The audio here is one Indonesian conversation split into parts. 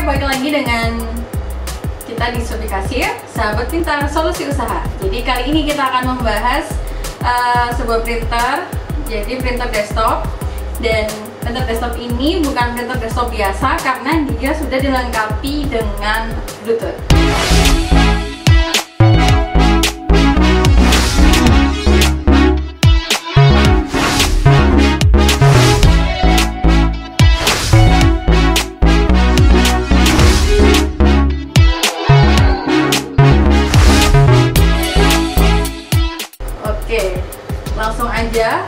balik lagi dengan kita di Sobi Kasir, sahabat pintar solusi usaha. Jadi kali ini kita akan membahas sebuah printer, jadi printer desktop. Dan printer desktop ini bukan printer desktop biasa karena dia sudah dilengkapi dengan Bluetooth. Oke, langsung aja.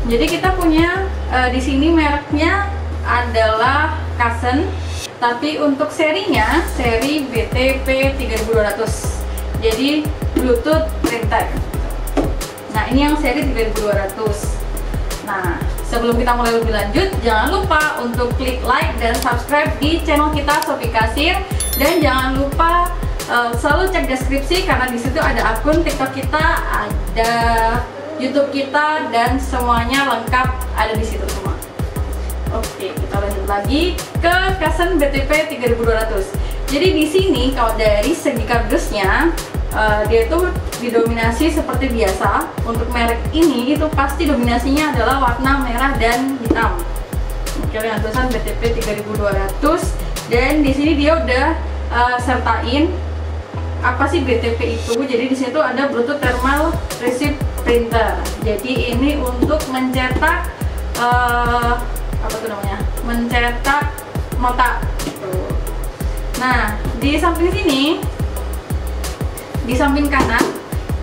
Jadi kita punya di sini mereknya adalah Kasen, tapi untuk serinya seri BTP 3200. Jadi Bluetooth printer. Nah, ini yang seri 3200. Nah, sebelum kita mulai lebih lanjut, jangan lupa untuk klik like dan subscribe di channel kita Sobi Kasir, dan jangan lupa selalu cek deskripsi karena di situ ada akun TikTok kita, ada YouTube kita, dan semuanya lengkap ada di situ semua. Oke, kita lanjut lagi ke Kasen BTP 3200. Jadi di sini kalau dari segi kardusnya dia itu didominasi seperti biasa. Untuk merek ini itu pasti dominasinya adalah warna merah dan hitam. Oke, dengan tulisan BTP 3200, dan di sini dia udah sertain apa sih BTP itu. Jadi di situ ada Bluetooth Thermal Receipt Printer. Jadi ini untuk mencetak apa tuh namanya? Mencetak nota. Nah, di samping sini, di samping kanan,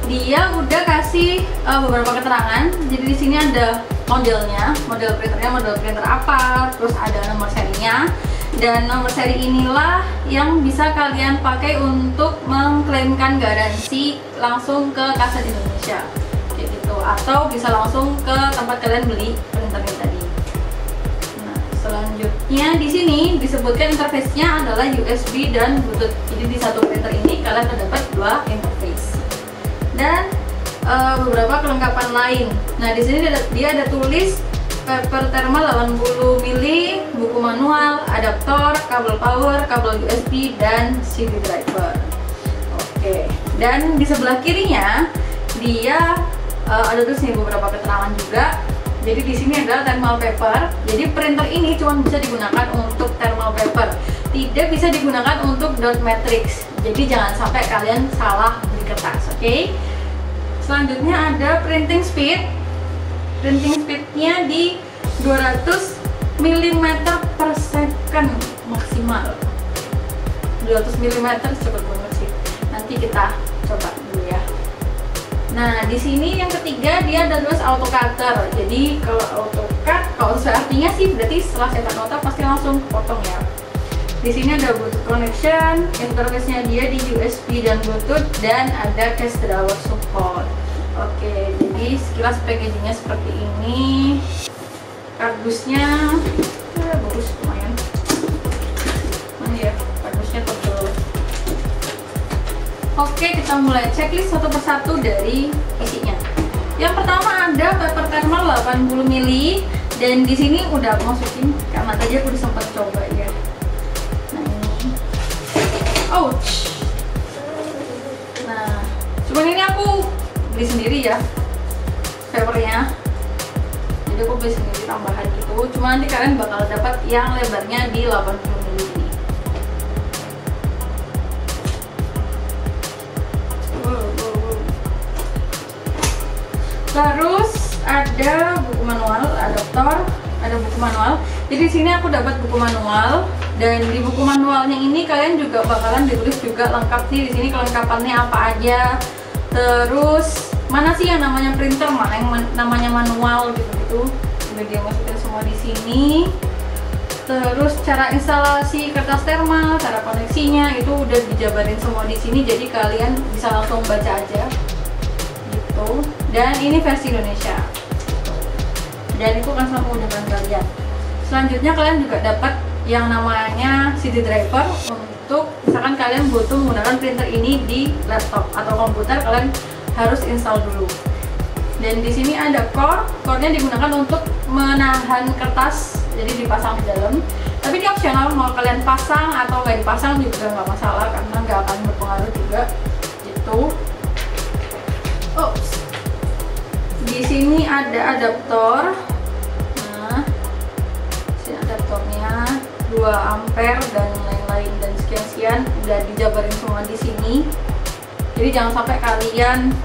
dia udah kasih beberapa keterangan. Jadi di sini ada modelnya, model printernya, model printer apa, terus ada nomor serinya. Dan nomor seri inilah yang bisa kalian pakai untuk mengklaimkan garansi langsung ke Kasen Indonesia, kayak gitu, atau bisa langsung ke tempat kalian beli printer ini tadi. Nah, selanjutnya di sini disebutkan interface-nya adalah USB dan Bluetooth. Jadi di satu printer ini kalian terdapat dua interface dan beberapa kelengkapan lain. Nah, di sini dia ada tulis paper thermal 80 mili, buku manual, adaptor, kabel power, kabel USB, dan CD driver. Oke, dan di sebelah kirinya dia ada terus nih beberapa keterangan juga. Jadi di sini adalah thermal paper. Jadi printer ini cuma bisa digunakan untuk thermal paper, tidak bisa digunakan untuk dot matrix. Jadi jangan sampai kalian salah beli kertas. Oke. Selanjutnya ada printing speed. Printing speednya di 200 mm per second maksimal. 200 mm cepet banget sih. Nanti kita coba dulu ya. Nah, di sini yang ketiga dia ada tulis auto cutter. Jadi kalau auto cut, kalau sesuai artinya sih berarti setelah cetak nota pasti langsung potong ya. Di sini ada Bluetooth connection, interface-nya dia di USB dan Bluetooth, dan ada cash drawer support. Oke, jadi sekilas packagingnya seperti ini. Kardusnya bagus, lumayan. Mana ya, kardusnya tebal. Oke, kita mulai checklist satu persatu dari isinya. Yang pertama ada paper thermal 80 mili, dan di sini udah aku masukin karena tadi aku udah sempat coba ya. Nah, ini. Ouch. Nah, cuman ini aku beli sendiri ya papernya, jadi aku beli sendiri tambahan gitu. Cuma nanti kalian bakal dapat yang lebarnya di 80 mili ini. Terus ada buku manual, adaptor, ada buku manual. Jadi di sini aku dapat buku manual, dan di buku manualnya ini kalian juga bakalan ditulis juga lengkap nih di sini kelengkapannya apa aja. Terus mana sih yang namanya printer, mana yang namanya manual gitu-gitu. Udah dia masukin semua di sini. Terus cara instalasi kertas thermal, cara koneksinya itu udah dijabarin semua di sini. Jadi kalian bisa langsung baca aja gitu. Dan ini versi Indonesia. Dan itu kan sama dengan kalian. Selanjutnya kalian juga dapat yang namanya CD driver untuk misalkan kalian butuh menggunakan printer ini di laptop atau komputer, kalian harus install dulu. Dan di sini ada core-nya digunakan untuk menahan kertas, jadi dipasang di dalam. Tapi dia opsional mau kalian pasang atau nggak dipasang juga nggak masalah karena nggak akan berpengaruh juga gitu. Oops. Di sini ada adaptor. Nah, sini adaptornya 2 ampere dan lain-lain dan sekian-sekian udah dijabarin semua di sini. Jadi jangan sampai kalian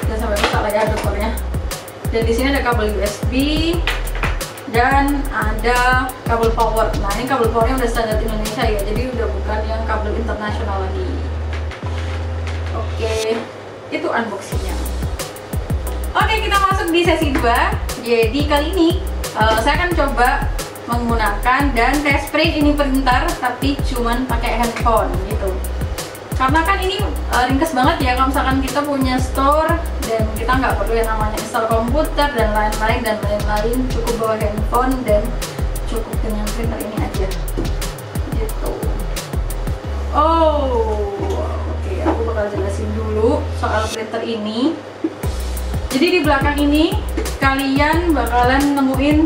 jangan sampai salah ya adaptornya. Dan di sini ada kabel USB dan ada kabel power. Nah, ini kabel powernya udah standar Indonesia ya, jadi udah bukan yang kabel internasional lagi. Oke, itu unboxingnya. Oke, kita masuk di sesi 2. Jadi kali ini saya akan coba menggunakan dan test print ini printer tapi cuman pakai handphone gitu. Karena kan ini ringkas banget ya kalau misalkan kita punya store dan kita nggak perlu yang namanya install komputer dan lain-lain, cukup bawa handphone dan cukup dengan printer ini aja gitu. Oke, aku bakal jelasin dulu soal printer ini. Jadi di belakang ini kalian bakalan nemuin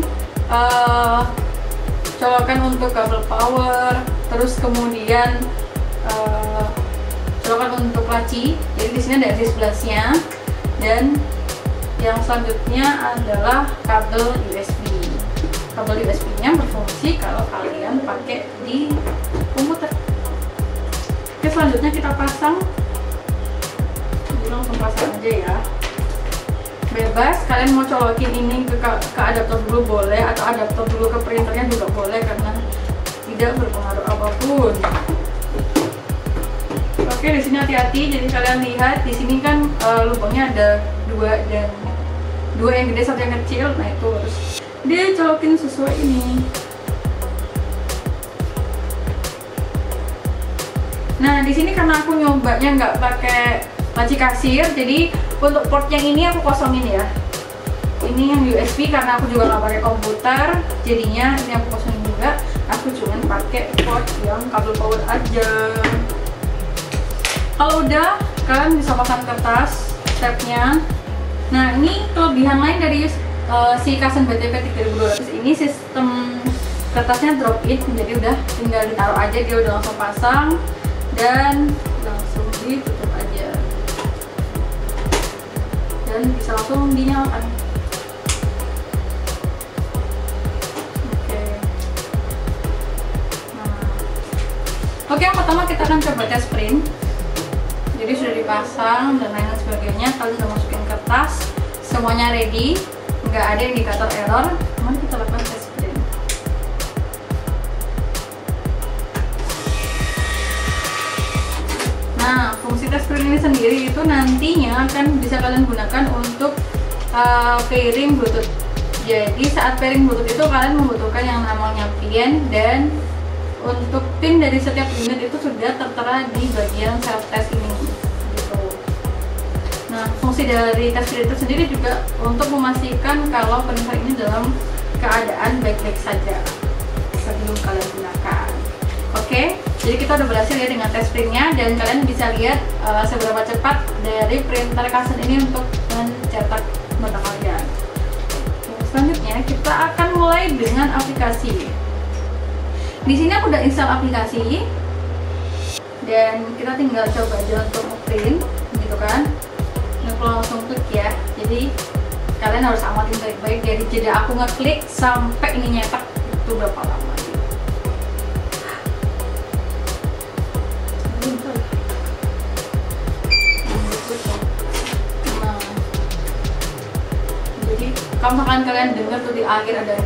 colokan untuk kabel power, terus kemudian colokan untuk laci. Jadi di sini ada RJ11-nya dan yang selanjutnya adalah kabel USB. Kabel USB-nya berfungsi kalau kalian pakai di komputer. Oke, selanjutnya kita pasang. Jadi langsung pasang aja ya. Bebas, kalian mau colokin ini ke adaptor dulu boleh, atau adaptor dulu ke printernya juga boleh karena tidak berpengaruh apapun. Oke, di sini hati-hati. Jadi kalian lihat di sini kan lubangnya ada 2 dan 2 yang gede, 1 yang kecil. Nah, itu harus dia colokin sesuai ini. Nah, di sini karena aku nyobanya nggak pakai laci kasir, jadi untuk port yang ini aku kosongin ya. Ini yang USB karena aku juga nggak pakai komputer, jadinya ini aku kosongin juga. Aku cuma pakai port yang kabel power aja. Kalau udah, kalian bisa pasang kertas stepnya. Nah, ini kelebihan lain dari si Kasen BTP 3200 ini, sistem kertasnya drop in, jadi udah tinggal ditaruh aja, dia udah langsung pasang dan langsung ditutup aja dan bisa langsung dinyalakan. Oke, yang pertama kita akan coba tes print. Jadi sudah dipasang dan lain sebagainya, kalian sudah masukin kertas, semuanya ready, nggak ada indikator error. Mari kita lakukan tes print. Nah, fungsi tes print ini sendiri itu nantinya akan bisa kalian gunakan untuk pairing Bluetooth. Jadi saat pairing Bluetooth itu kalian membutuhkan yang namanya pin, dan untuk pin dari setiap unit itu sudah tertera di bagian self test ini gitu. Nah, fungsi dari tes printer sendiri juga untuk memastikan kalau printer ini dalam keadaan baik-baik saja sebelum kalian gunakan. Oke, jadi kita udah berhasil ya dengan tes printnya, dan kalian bisa lihat seberapa cepat dari printer Kasen ini untuk mencetak mata kalian. Selanjutnya kita akan mulai dengan aplikasi. Di sini aku udah install aplikasi dan kita tinggal coba aja untuk print gitu kan. Nah, kalau langsung klik ya, jadi kalian harus amatin baik-baik dari jeda aku ngeklik sampai ini nyetak itu berapa lama gitu. Nah, jadi kalau misalkan kalian dengar tuh di akhir ada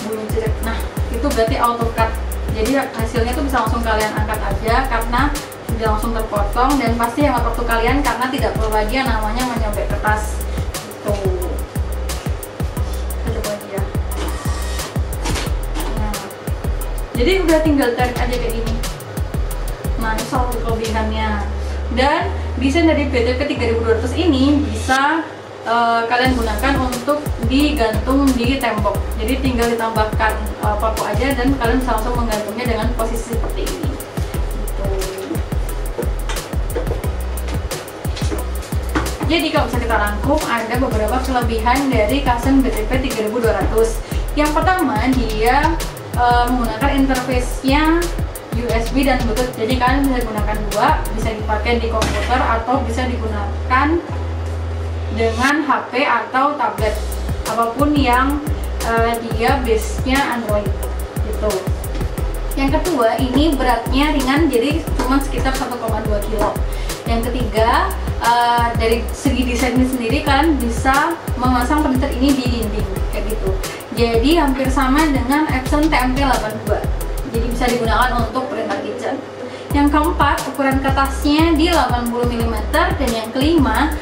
bunyi jelek, nah itu berarti AutoCAD. Jadi hasilnya tuh bisa langsung kalian angkat aja karena sudah langsung terpotong, dan pasti hemat waktu kalian karena tidak perlu lagi yang namanya menyobek kertas gitu. Kita coba aja ya. Nah, jadi udah tinggal tarik aja kayak gini. Nah, ini soal kelebihannya. Dan desain dari BTP 3200 ini bisa kalian gunakan untuk digantung di tembok. Jadi tinggal ditambahkan paku aja dan kalian bisa langsung menggantungnya dengan posisi seperti ini gitu. Jadi kalau bisa kita rangkum, ada beberapa kelebihan dari Kasen BTP 3200. Yang pertama, dia menggunakan interface-nya USB dan Bluetooth. Jadi kalian bisa gunakan dua, bisa dipakai di komputer atau bisa digunakan dengan HP atau tablet, apapun yang dia base-nya Android gitu. Yang kedua, ini beratnya ringan, jadi cuma sekitar 1,2 kilo. Yang ketiga, dari segi desainnya sendiri kalian bisa memasang printer ini di dinding kayak gitu. Jadi hampir sama dengan Epson TMP82. Jadi bisa digunakan untuk printer kitchen. Yang keempat, ukuran kertasnya di 80 mm, dan yang kelima,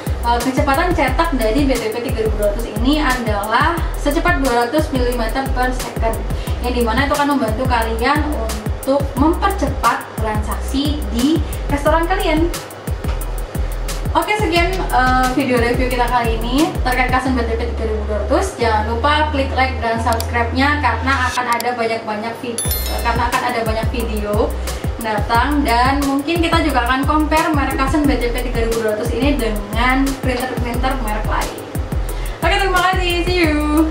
kecepatan cetak dari BTP 3200 ini adalah secepat 200 mm per second, yang dimana itu akan membantu kalian untuk mempercepat transaksi di restoran kalian. Oke, sekian video review kita kali ini terkait Kasen BTP 3200. Jangan lupa klik like dan subscribe-nya karena akan ada banyak video datang, dan mungkin kita juga akan compare merek Kasen BTP 3200 ini dengan printer-printer merek lain. Oke, terima kasih. See you.